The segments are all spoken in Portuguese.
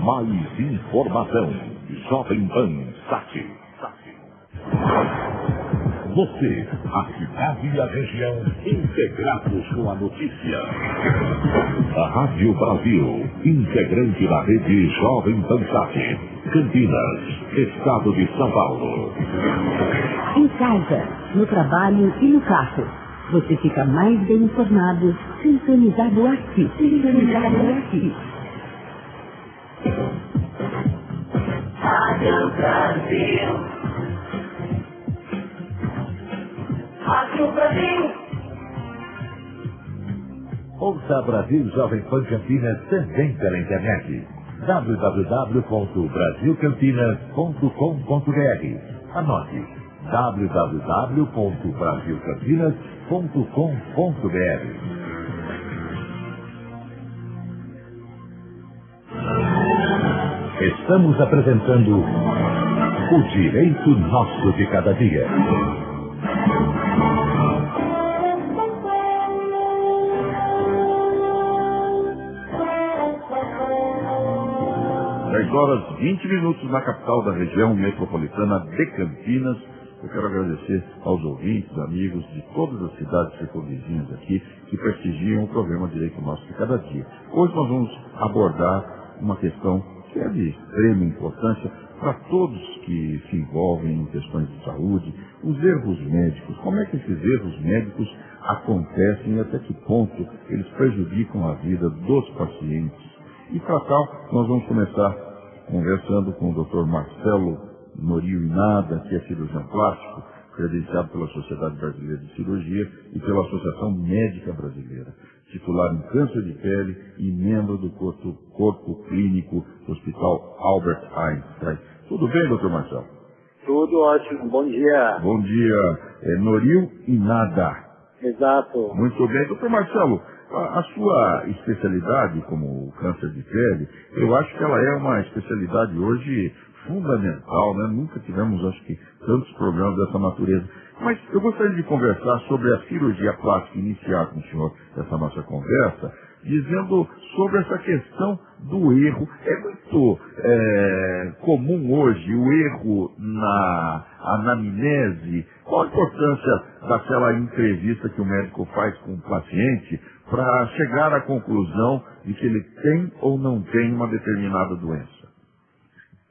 Mais informação. Jovem Pan Sat. Você, a cidade e a região integrados com a notícia. A Rádio Brasil, integrante da rede Jovem Pan Sat. Campinas, estado de São Paulo. Em casa, no trabalho e no carro. Você fica mais bem informado, sintonizado aqui. Rádio Brasil. Rádio Brasil. Ouça a Brasil Jovem Pan Campinas também pela internet. www.brasilcampinas.com.br. Anote: www.brasilcampinas.com.br. Estamos apresentando o Direito Nosso de Cada Dia. 10h20 na capital da região metropolitana de Campinas. Eu quero agradecer aos ouvintes, amigos de todas as cidades circunvizinhas aqui que prestigiam o programa Direito Nosso de Cada Dia. Hoje nós vamos abordar uma questão que é de extrema importância para todos que se envolvem em questões de saúde, os erros médicos. Como é que esses erros médicos acontecem e até que ponto eles prejudicam a vida dos pacientes? E para tal, nós vamos começar conversando com o Dr. Marcelo Norio Inada, que é cirurgião plástico, credenciado pela Sociedade Brasileira de Cirurgia e pela Associação Médica Brasileira, titular em câncer de pele e membro do corpo clínico do Hospital Albert Einstein. Tudo bem, doutor Marcelo? Tudo ótimo, bom dia. Bom dia, Norio Inada. Exato. Muito bem. Doutor Marcelo, a sua especialidade como câncer de pele, eu acho que ela é uma especialidade hoje fundamental, né? Nunca tivemos, acho que, tantos programas dessa natureza. Mas eu gostaria de conversar sobre a cirurgia plástica, iniciar com o senhor essa nossa conversa, dizendo sobre essa questão do erro. É muito comum hoje o erro na anamnese. Qual a importância daquela entrevista que o médico faz com o paciente para chegar à conclusão de que ele tem ou não tem uma determinada doença?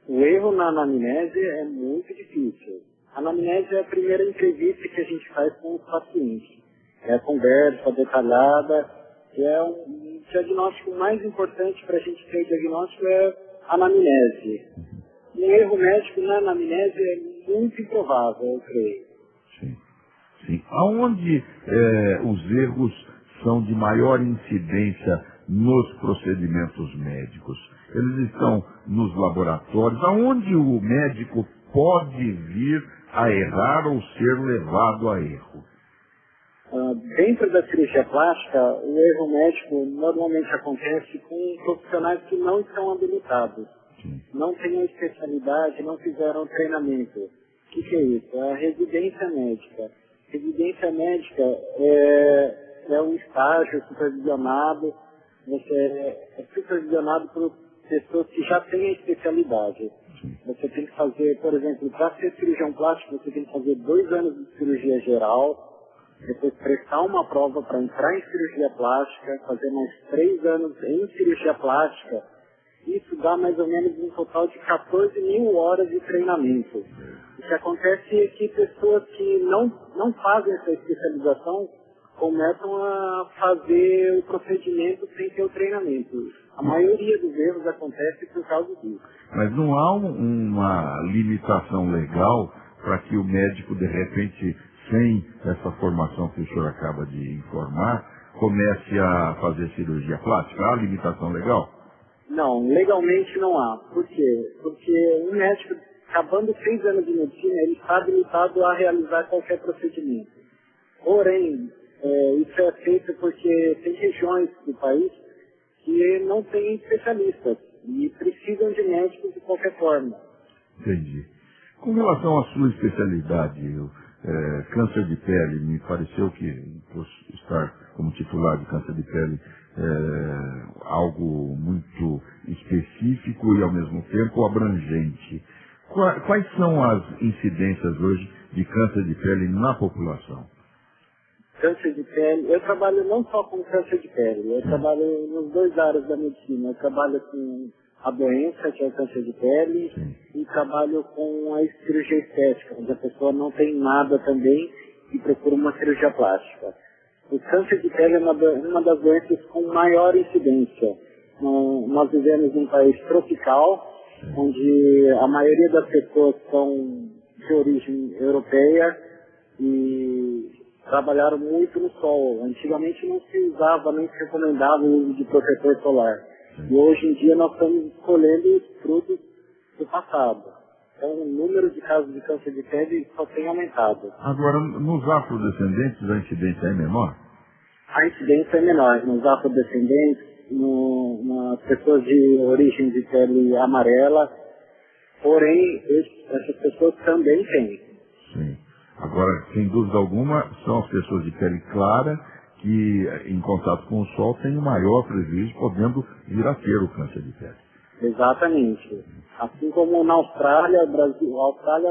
O erro na anamnese é muito difícil. A anamnese é a primeira entrevista que a gente faz com os pacientes. É a conversa detalhada, e é um diagnóstico mais importante para a gente ter o diagnóstico é a anamnese. Um erro médico na anamnese é muito improvável, eu creio. Sim, sim. Aonde os erros são de maior incidência nos procedimentos médicos? Eles estão nos laboratórios, aonde o médico pode vir a errar ou ser levado a erro? Dentro da cirurgia plástica, o erro médico normalmente acontece com profissionais que não estão habilitados. Sim. Não têm a especialidade, não fizeram treinamento. O que é isso? É a residência médica. Residência médica é um estágio supervisionado, você é supervisionado por pessoas que já têm a especialidade. Sim. Você tem que fazer, por exemplo, para ser cirurgião plástico, você tem que fazer 2 anos de cirurgia geral, depois prestar uma prova para entrar em cirurgia plástica, fazer mais 3 anos em cirurgia plástica. Isso dá mais ou menos um total de 14 mil horas de treinamento. O que acontece é que pessoas que não fazem essa especialização começam a fazer o procedimento sem ter o treinamento. A maioria dos erros acontece por causa disso. Mas não há uma limitação legal para que o médico, de repente, sem essa formação que o senhor acaba de informar, comece a fazer cirurgia plástica? Há limitação legal? Não, legalmente não há. Por quê? Porque um médico, acabando 3 anos de medicina, ele está habilitado a realizar qualquer procedimento. Porém, isso é feito porque tem regiões do país que não têm especialistas e precisam de médicos de qualquer forma. Entendi. Com relação à sua especialidade, câncer de pele, me pareceu que, por estar como titular de câncer de pele algo muito específico e, ao mesmo tempo, abrangente. Quais são as incidências hoje de câncer de pele na população? Câncer de pele, eu trabalho não só com câncer de pele, eu trabalho nas duas áreas da medicina. Eu trabalho com a doença, que é o câncer de pele, e trabalho com a cirurgia estética, onde a pessoa não tem nada também e procura uma cirurgia plástica. O câncer de pele é uma das doenças com maior incidência. Nós vivemos num país tropical, onde a maioria das pessoas são de origem europeia e trabalharam muito no sol. Antigamente não se usava, nem se recomendava o uso de protetor solar. E hoje em dia nós estamos colhendo os frutos do passado. Então o número de casos de câncer de pele só tem aumentado. Agora, nos afrodescendentes a incidência é menor? A incidência é menor. Nos afrodescendentes, nas pessoas de origem de pele amarela, porém essas pessoas também têm. Sim. Agora, sem dúvida alguma, são as pessoas de pele clara que, em contato com o sol, têm o maior prejuízo, podendo vir a ter o câncer de pele. Exatamente. Assim como na Austrália, Brasil, a Austrália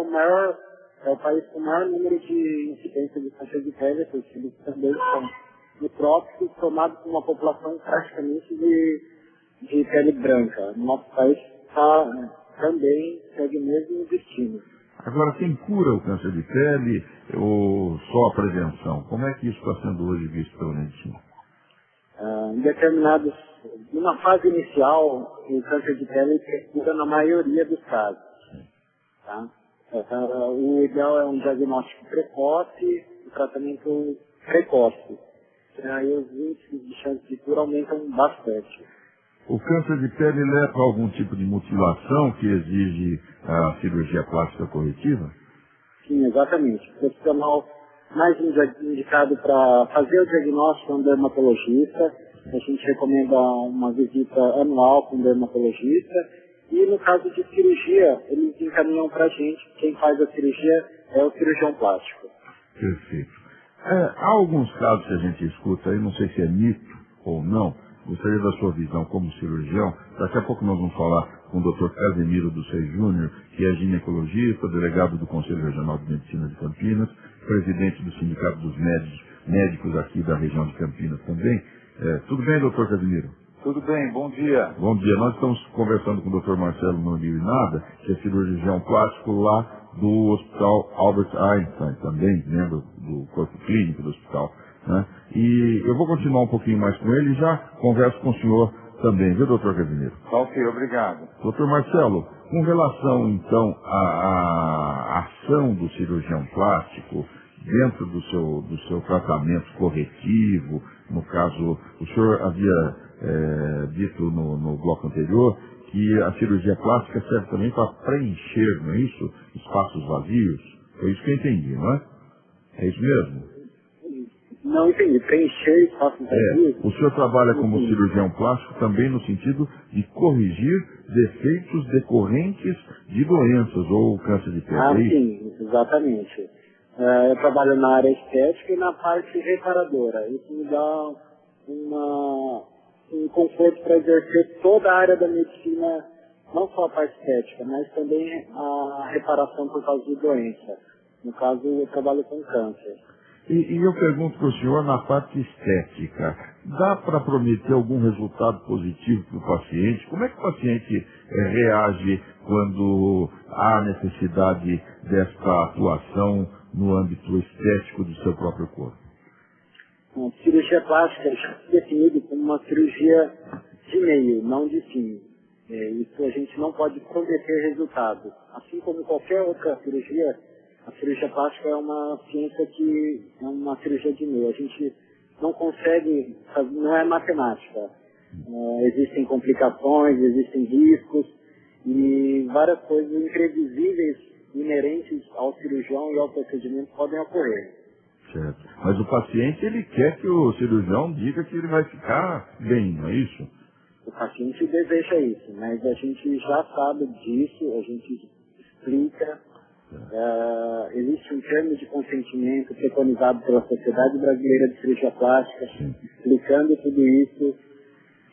é o país com o maior número de incidência de câncer de pele, porque eles também são no trópico, formado por uma população praticamente de pele branca. Nosso país também segue o mesmo destino. Agora, tem cura o câncer de pele ou só a prevenção? Como é que isso está sendo hoje visto pela medicina? Numa fase inicial, o câncer de pele tem cura na maioria dos casos. Tá? O ideal é um diagnóstico precoce, um tratamento precoce. Aí os índices de chance de cura aumentam bastante. O câncer de pele leva a algum tipo de mutilação que exige a cirurgia plástica corretiva? Sim, exatamente. O profissional mais indicado para fazer o diagnóstico é um dermatologista. A gente recomenda uma visita anual com um dermatologista. E no caso de cirurgia, eles encaminham para a gente. Quem faz a cirurgia é o cirurgião plástico. Perfeito. Há alguns casos que a gente escuta aí, não sei se é mito ou não, gostaria da sua visão como cirurgião. Daqui a pouco nós vamos falar com o Dr. Casemiro do Seis Júnior, que é ginecologista, delegado do Conselho Regional de Medicina de Campinas, presidente do Sindicato dos Médicos aqui da região de Campinas também. Tudo bem, Dr. Casemiro? Tudo bem, bom dia. Bom dia. Nós estamos conversando com o Dr. Marcelo Nonil, que é cirurgião plástico lá do Hospital Albert Einstein, também membro do corpo clínico do hospital. Né? E eu vou continuar um pouquinho mais com ele e já converso com o senhor também, viu, doutor Casimiro? Ok, obrigado. Doutor Marcelo, com relação então à ação do cirurgião plástico dentro do seu tratamento corretivo, no caso, o senhor havia dito no bloco anterior que a cirurgia plástica serve também para preencher, não é isso? Espaços vazios. Foi isso que eu entendi, não é? É isso mesmo? Não entendi. Preencher espaços vazios? O senhor trabalha como cirurgião plástico também no sentido de corrigir defeitos decorrentes de doenças ou câncer de pele. Sim, exatamente. Eu trabalho na área estética e na parte reparadora. Isso me dá um conforto para exercer toda a área da medicina, não só a parte estética, mas também a reparação por causa de doença. No caso, eu trabalho com câncer. E eu pergunto para o senhor, na parte estética, dá para prometer algum resultado positivo para o paciente? Como é que o paciente reage quando há necessidade desta atuação no âmbito estético do seu próprio corpo? A cirurgia plástica é definida como uma cirurgia de meio, não de fim. Isso a gente não pode prometer resultado. Assim como qualquer outra cirurgia, a cirurgia plástica é uma ciência que é uma cirurgia de meio. A gente não consegue, não é matemática. Existem complicações, existem riscos e várias coisas imprevisíveis inerentes ao cirurgião e ao procedimento podem ocorrer. Certo. Mas o paciente, ele quer que o cirurgião diga que ele vai ficar bem, não é isso? O paciente deseja isso, mas a gente já sabe disso, a gente explica Existe um termo de consentimento preconizado pela Sociedade Brasileira de Cirurgia Plástica, explicando tudo isso,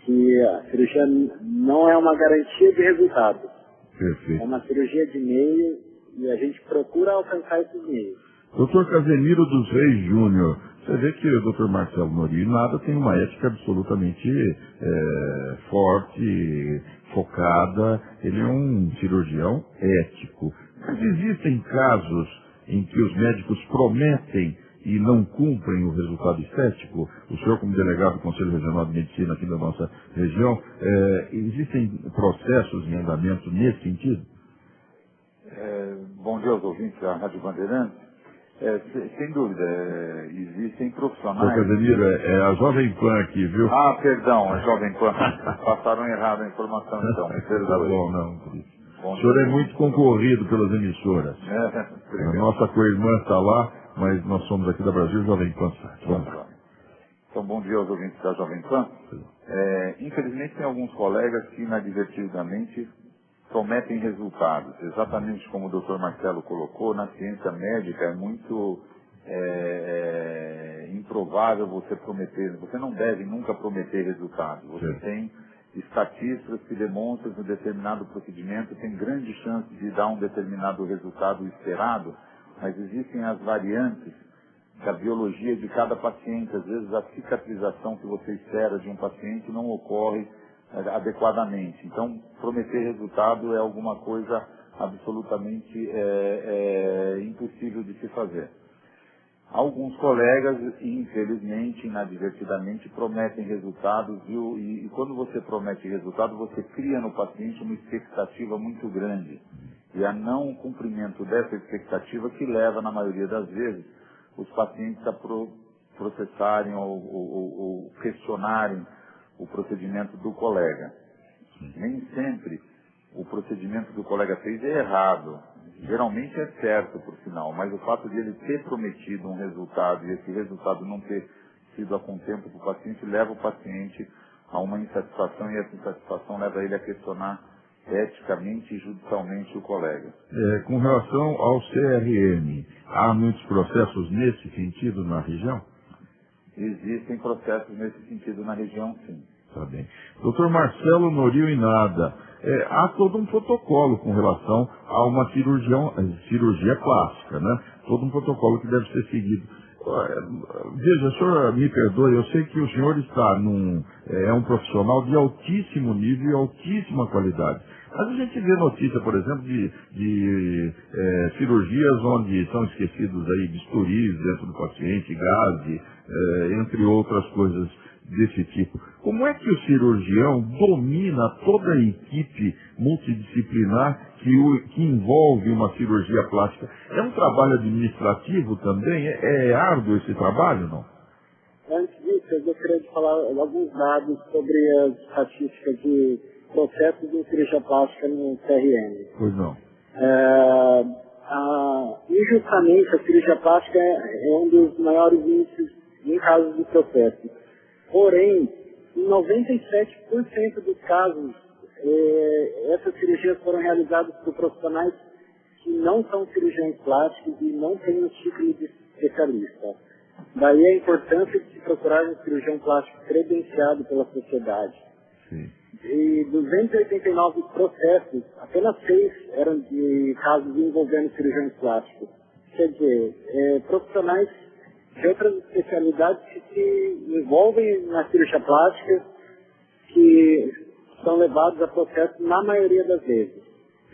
que a cirurgia não é uma garantia de resultado. Perfeito. É uma cirurgia de meio e a gente procura alcançar esses meios. Dr. Casemiro dos Reis Júnior, você vê que o Dr. Marcelo Norio Nada tem uma ética absolutamente forte, focada. Ele é um cirurgião ético. Mas existem casos em que os médicos prometem e não cumprem o resultado estético? O senhor, como delegado do Conselho Regional de Medicina aqui da nossa região, existem processos em andamento nesse sentido? Bom dia aos ouvintes da Rádio Bandeirantes. Sem dúvida, existem profissionais... Ô, Casemiro, é a Jovem Pan aqui, viu? Ah, perdão, a Jovem Pan. Passaram errado a informação, então. Tá bom, não, por isso. O senhor é muito concorrido pelas emissoras. A nossa co-irmã está lá, mas nós somos aqui da Brasil Jovem Pan. Vamos lá. Então, bom dia aos ouvintes da Jovem Pan. Infelizmente, tem alguns colegas que inadvertidamente prometem resultados. Exatamente como o Dr. Marcelo colocou, na ciência médica é muito improvável você prometer. Você não deve nunca prometer resultados. Você tem estatísticas que demonstram que um determinado procedimento tem grande chance de dar um determinado resultado esperado, mas existem as variantes da biologia de cada paciente. Às vezes a cicatrização que você espera de um paciente não ocorre adequadamente. Então, prometer resultado é alguma coisa absolutamente impossível de se fazer. Alguns colegas, infelizmente, inadvertidamente, prometem resultados, viu? E quando você promete resultado, você cria no paciente uma expectativa muito grande. E a não cumprimento dessa expectativa que leva, na maioria das vezes, os pacientes a processarem ou questionarem o procedimento do colega. Nem sempre o procedimento que o colega fez é errado. Geralmente é certo, por sinal, mas o fato de ele ter prometido um resultado e esse resultado não ter sido a contento para o paciente, leva o paciente a uma insatisfação, e essa insatisfação leva ele a questionar eticamente e judicialmente o colega. Com relação ao CRM, há muitos processos nesse sentido na região? Existem processos nesse sentido na região, sim. Tá bem. Dr. Marcelo Norio Nada, há todo um protocolo com relação a uma cirurgia plástica, né? Todo um protocolo que deve ser seguido. Veja, o senhor me perdoe, eu sei que o senhor está é um profissional de altíssimo nível e altíssima qualidade. Mas a gente vê notícia, por exemplo, de cirurgias onde são esquecidos aí bisturis dentro do paciente, gás, entre outras coisas desse tipo. Como é que o cirurgião domina toda a equipe multidisciplinar que envolve uma cirurgia plástica? É um trabalho administrativo também? É árduo esse trabalho, não? Antes disso, eu gostaria de falar alguns dados sobre as estatísticas de processos de cirurgia plástica no CRM. Pois não. Injustamente, a cirurgia plástica é um dos maiores índices em casos de processo. Porém, em 97% dos casos, essas cirurgias foram realizadas por profissionais que não são cirurgiões plásticos e não têm o título de especialista. Daí a importância de se procurar um cirurgião plástico credenciado pela sociedade. Sim. De 289 processos, apenas 6 eram de casos envolvendo cirurgiões plásticos. Quer dizer, profissionais de outras especialidades que se envolvem na cirurgia plástica, que são levados a processo na maioria das vezes.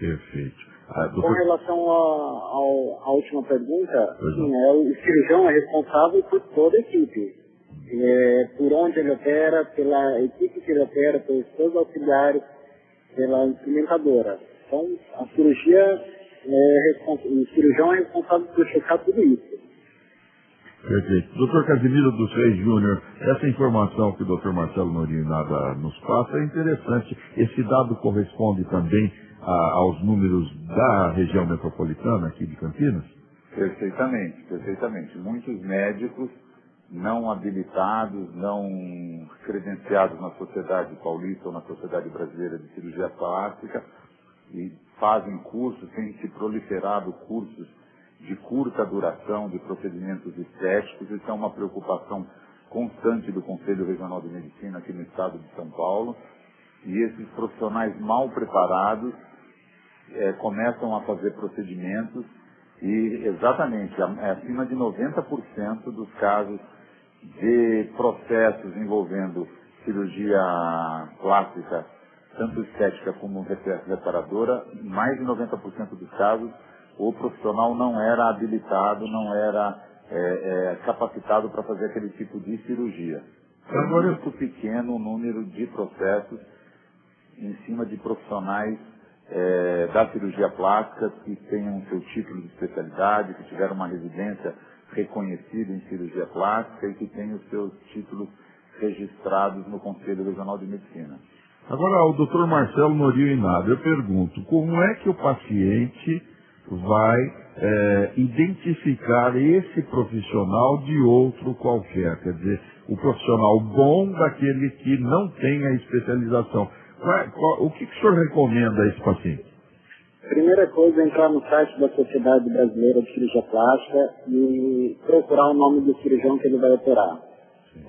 Perfeito. Com relação à última pergunta, sim, o cirurgião é responsável por toda a equipe. Por onde ele opera, pela equipe que ele opera, pelos seus auxiliares, pela instrumentadora. Então, a cirurgia, o cirurgião é responsável por checar tudo isso. Perfeito. Dr. Casemiro dos Reis Júnior, essa informação que o Dr. Marcelo Norio Nada nos passa é interessante. Esse dado corresponde também aos números da região metropolitana aqui de Campinas? Perfeitamente, perfeitamente. Muitos médicos não habilitados, não credenciados na Sociedade Paulista ou na Sociedade Brasileira de Cirurgia Plástica, e fazem cursos, têm se proliferado cursos de curta duração de procedimentos estéticos. Isso é uma preocupação constante do Conselho Regional de Medicina aqui no estado de São Paulo. E esses profissionais mal preparados começam a fazer procedimentos e, exatamente, acima de 90% dos casos de processos envolvendo cirurgia plástica, tanto estética como reparadora, mais de 90% dos casos, o profissional não era habilitado, não era capacitado para fazer aquele tipo de cirurgia. É muito pequeno o número de processos em cima de profissionais da cirurgia plástica que tenham seu título de especialidade, que tiveram uma residência reconhecida em cirurgia plástica e que tenham os seus títulos registrados no Conselho Regional de Medicina. Agora, o Dr. Marcelo Norio Inado, eu pergunto, como é que o paciente vai identificar esse profissional de outro qualquer? Quer dizer, o profissional bom daquele que não tem a especialização. O que o senhor recomenda a esse paciente? Primeira coisa é entrar no site da Sociedade Brasileira de Cirurgia Plástica e procurar o nome do cirurgião que ele vai operar.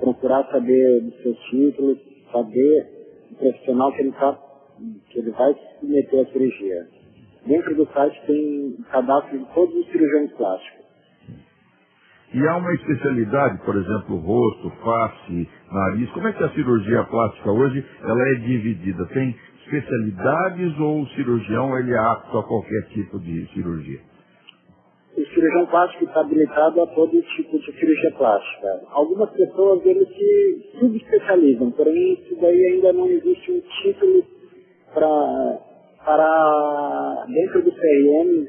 Procurar saber dos seus títulos, saber o profissional que ele vai submeter à cirurgia. Dentro do site tem cadastro de todos os cirurgiões plásticos. E há uma especialidade, por exemplo, rosto, face, nariz. Como é que a cirurgia plástica hoje ela é dividida? Tem especialidades ou o cirurgião ele é apto a qualquer tipo de cirurgia? O cirurgião plástico está habilitado a todo tipo de cirurgia plástica. Algumas pessoas eles se subespecializam, porém isso daí ainda não existe um título para dentro do CRM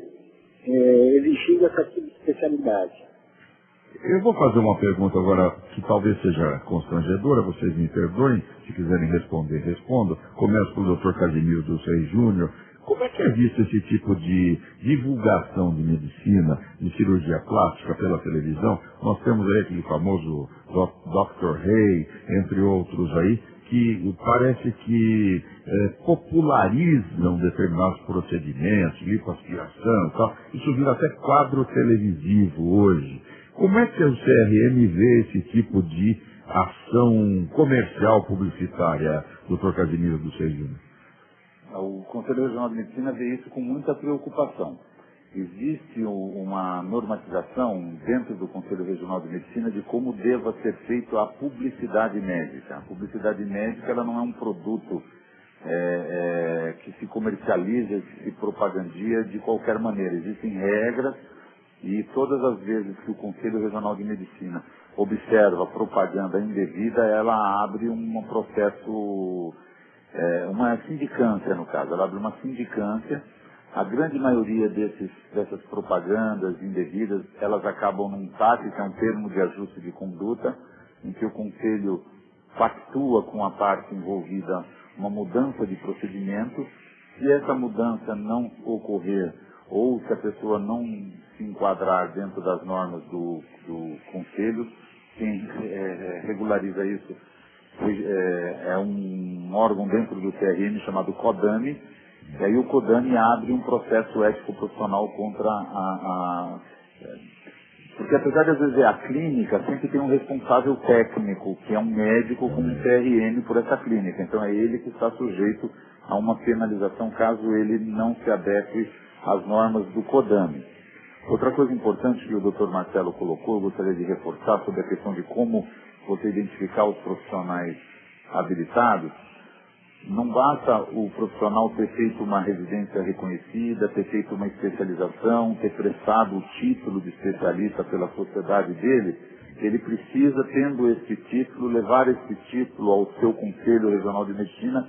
exigindo essa subespecialidade. Eu vou fazer uma pergunta agora que talvez seja constrangedora, vocês me perdoem, se quiserem responder, respondam. Começo pelo Dr. Casimiro dos Reis Júnior. Como é que é visto esse tipo de divulgação de medicina, de cirurgia plástica pela televisão? Nós temos aí aquele famoso Dr. Rey, entre outros aí, que parece que popularizam determinados procedimentos, lipoaspiração e tal. Isso vira até quadro televisivo hoje. Como é que o CRM vê esse tipo de ação comercial publicitária, Dr. Casimiro dos Reis Júnior? O Conselho Regional de Medicina vê isso com muita preocupação. Existe uma normatização dentro do Conselho Regional de Medicina de como deva ser feita a publicidade médica. A publicidade médica ela não é um produto que se comercializa, que se propagandia de qualquer maneira. Existem regras e todas as vezes que o Conselho Regional de Medicina observa propaganda indevida, ela abre um processo, uma sindicância no caso, ela abre uma sindicância. A grande maioria dessas propagandas indevidas, elas acabam num TAC, que é um termo de ajuste de conduta, em que o Conselho pactua com a parte envolvida uma mudança de procedimento. Se essa mudança não ocorrer, ou se a pessoa não se enquadrar dentro das normas do Conselho, quem regulariza isso é um órgão dentro do CRM chamado CODAME, e aí o CODAME abre um processo ético profissional contra porque apesar de às vezes a clínica sempre tem um responsável técnico, que é um médico com um CRM por essa clínica. Então é ele que está sujeito a uma penalização caso ele não se adeque às normas do CODAME. Outra coisa importante que o Dr. Marcelo colocou, eu gostaria de reforçar sobre a questão de como você identificar os profissionais habilitados. Não basta o profissional ter feito uma residência reconhecida, ter feito uma especialização, ter prestado o título de especialista pela sociedade dele. Ele precisa, tendo esse título, levar esse título ao seu Conselho Regional de Medicina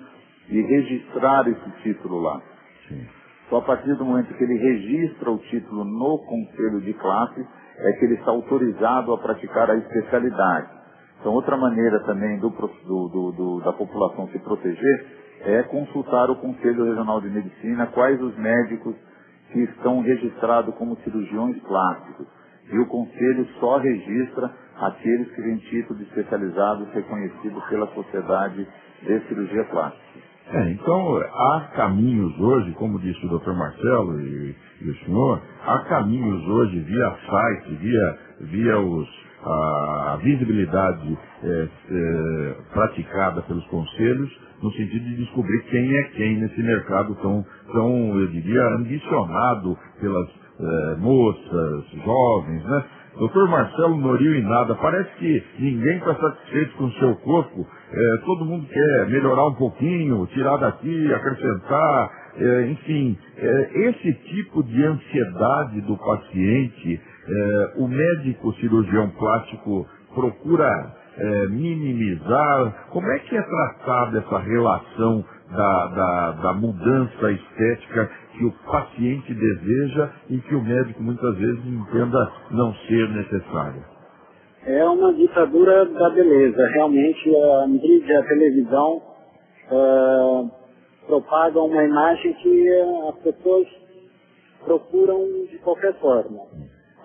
e registrar esse título lá. Sim. Só a partir do momento que ele registra o título no Conselho de Classe é que ele está autorizado a praticar a especialidade. Então, outra maneira também da população se proteger é consultar o Conselho Regional de Medicina quais os médicos que estão registrados como cirurgiões plásticos. E o Conselho só registra aqueles que têm título de especializados reconhecidos pela Sociedade de Cirurgia Plástica. Então, há caminhos hoje, como disse o Dr. Marcelo e o senhor, há caminhos hoje via site, via a visibilidade praticada pelos conselhos, no sentido de descobrir quem é quem nesse mercado tão eu diria, ambicionado pelas moças, jovens, né? Doutor Marcelo Norio e nada, parece que ninguém está satisfeito com o seu corpo, todo mundo quer melhorar um pouquinho, tirar daqui, acrescentar, enfim, esse tipo de ansiedade do paciente, o médico cirurgião plástico procura minimizar. Como é que é tratada essa relação da mudança estética que o paciente deseja e que o médico muitas vezes entenda não ser necessária? É uma ditadura da beleza. Realmente a mídia, a televisão propagam uma imagem que as pessoas procuram de qualquer forma.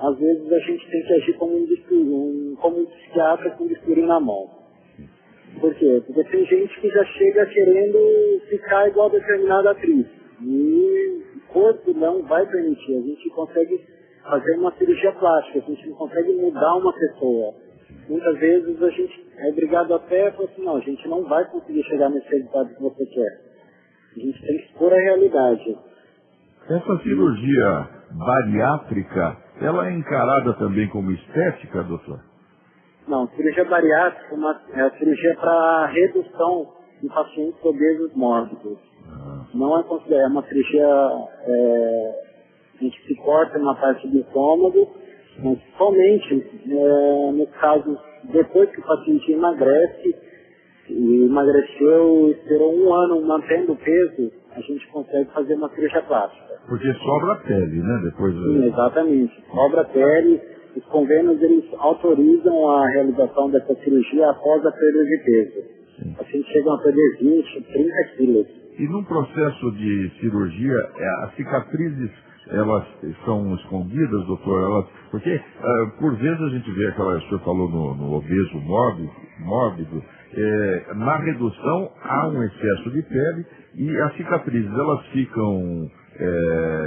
Às vezes a gente tem que agir como um psiquiatra com um bisturi na mão. Por quê? Porque tem gente que já chega querendo ficar igual a determinada atriz. E o corpo não vai permitir. A gente consegue fazer uma cirurgia plástica, a gente não consegue mudar uma pessoa. Muitas vezes a gente é obrigado até a falar assim, não, a gente não vai conseguir chegar nesse resultado que você quer. A gente tem que expor a realidade. Essa cirurgia bariátrica, ela é encarada também como estética, doutor? Não, cirurgia bariátrica é a cirurgia para redução de pacientes obesos mórbidos. Não é considerada, é uma cirurgia, a gente se corta na parte do estômago, mas somente no caso, depois que o paciente emagrece, e emagreceu, esperou 1 ano mantendo o peso, a gente consegue fazer uma cirurgia plástica. Porque sobra a pele, né? Depois. Sim, exatamente. Sobra a pele. Os convênios, eles autorizam a realização dessa cirurgia após a perda de peso. Sim. A gente chega a perder 20, 30 quilos. E num processo de cirurgia, as cicatrizes, elas são escondidas, doutor? Porque, por vezes, a gente vê aquela, o senhor falou no obeso mórbido, na redução há um excesso de pele e as cicatrizes, elas ficam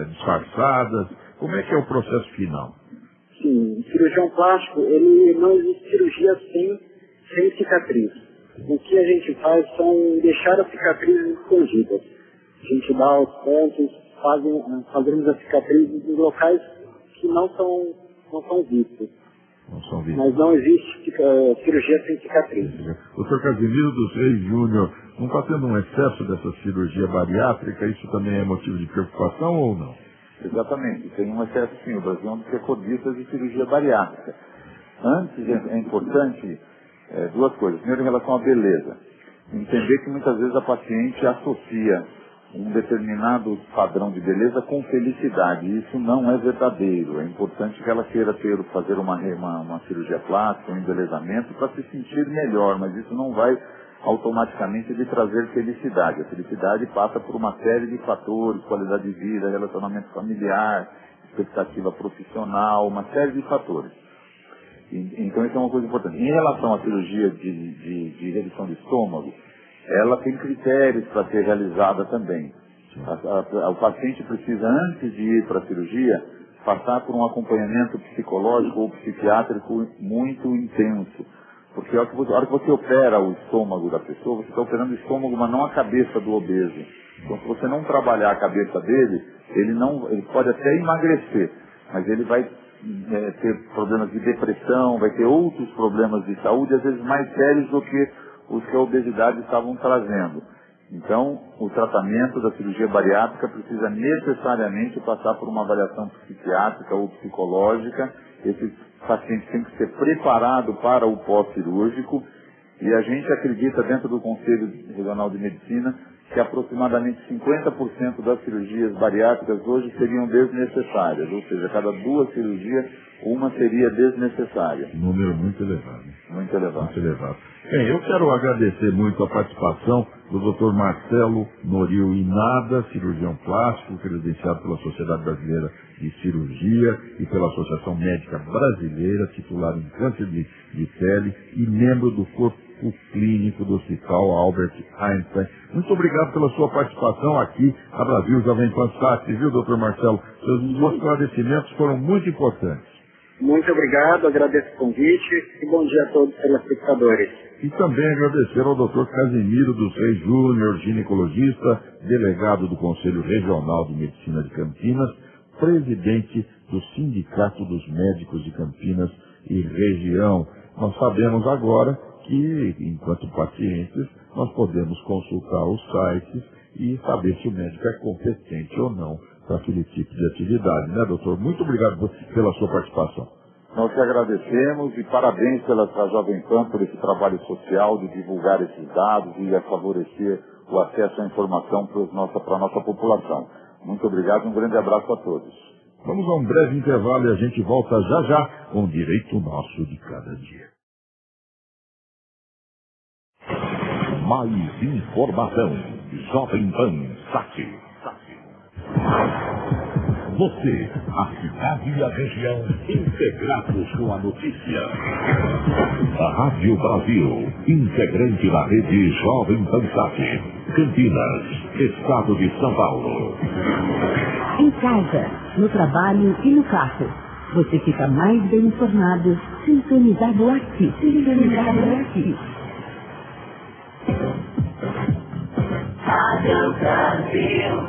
disfarçadas. Como é que é o processo final? Sim, o cirurgião plástico, ele não existe cirurgia sem cicatriz. O que a gente faz são deixar as cicatrizes escondidas. A gente dá os pontos, fazemos as cicatrizes em locais que não são vistos. Não são vistos. Mas não existe cirurgia sem cicatriz. Doutor Casimiro dos Reis Júnior, não está tendo um excesso dessa cirurgia bariátrica? Isso também é motivo de preocupação ou não? Exatamente, tem um excesso sim. O Brasil é um dos recordistas de cirurgia bariátrica. Antes, é importante duas coisas. Primeiro, em relação à beleza. Entender que muitas vezes a paciente associa um determinado padrão de beleza com felicidade. E isso não é verdadeiro. É importante que ela queira fazer uma cirurgia plástica, um embelezamento para se sentir melhor, mas isso não vai automaticamente lhe trazer felicidade. A felicidade passa por uma série de fatores, qualidade de vida, relacionamento familiar, expectativa profissional, uma série de fatores. Então isso é uma coisa importante. Em relação à cirurgia de redução de estômago, ela tem critérios para ser realizada também. O paciente precisa, antes de ir para a cirurgia, passar por um acompanhamento psicológico ou psiquiátrico muito intenso. Porque a hora que você opera o estômago da pessoa, você está operando o estômago, mas não a cabeça do obeso. Então, se você não trabalhar a cabeça dele, ele pode até emagrecer, mas ele vai ter problemas de depressão, vai ter outros problemas de saúde, às vezes mais sérios do que os que a obesidade estavam trazendo. Então, o tratamento da cirurgia bariátrica precisa necessariamente passar por uma avaliação psiquiátrica ou psicológica. Esse paciente tem que ser preparado para o pós-cirúrgico. E a gente acredita, dentro do Conselho Regional de Medicina, que aproximadamente 50% das cirurgias bariátricas hoje seriam desnecessárias. Ou seja, a cada 2 cirurgias, uma seria desnecessária. Número muito elevado. Muito elevado. Muito elevado. Bem, eu quero agradecer muito a participação do Dr. Marcelo Norio Inada, cirurgião plástico, credenciado pela Sociedade Brasileira de Cirurgia e pela Associação Médica Brasileira, titular em câncer de pele e membro do Corpo médico clínico do Hospital Albert Einstein. Muito obrigado pela sua participação aqui na Brasil Jovem Pan Sat, viu, doutor Marcelo? Seus esclarecimentos foram muito importantes. Muito obrigado, agradeço o convite e bom dia a todos os telespectadores. E também agradecer ao Dr. Casimiro dos Reis Júnior, ginecologista, delegado do Conselho Regional de Medicina de Campinas, presidente do Sindicato dos Médicos de Campinas e região. Nós sabemos agora que, enquanto pacientes, nós podemos consultar os sites e saber se o médico é competente ou não para aquele tipo de atividade, né, doutor? Muito obrigado pela sua participação. Nós te agradecemos e parabéns pela Jovem Pan por esse trabalho social de divulgar esses dados e a favorecer o acesso à informação para a nossa população. Muito obrigado e um grande abraço a todos. Vamos a um breve intervalo e a gente volta já já com o Direito Nosso de Cada Dia. Mais informação. Jovem Pan Sat. Você, a cidade e a região integrados com a notícia. A Rádio Brasil, integrante da rede Jovem Pan Sat. Campinas, Estado de São Paulo. Em casa, no trabalho e no carro. Você fica mais bem informado, sintonizado aqui. Rádio Brasil.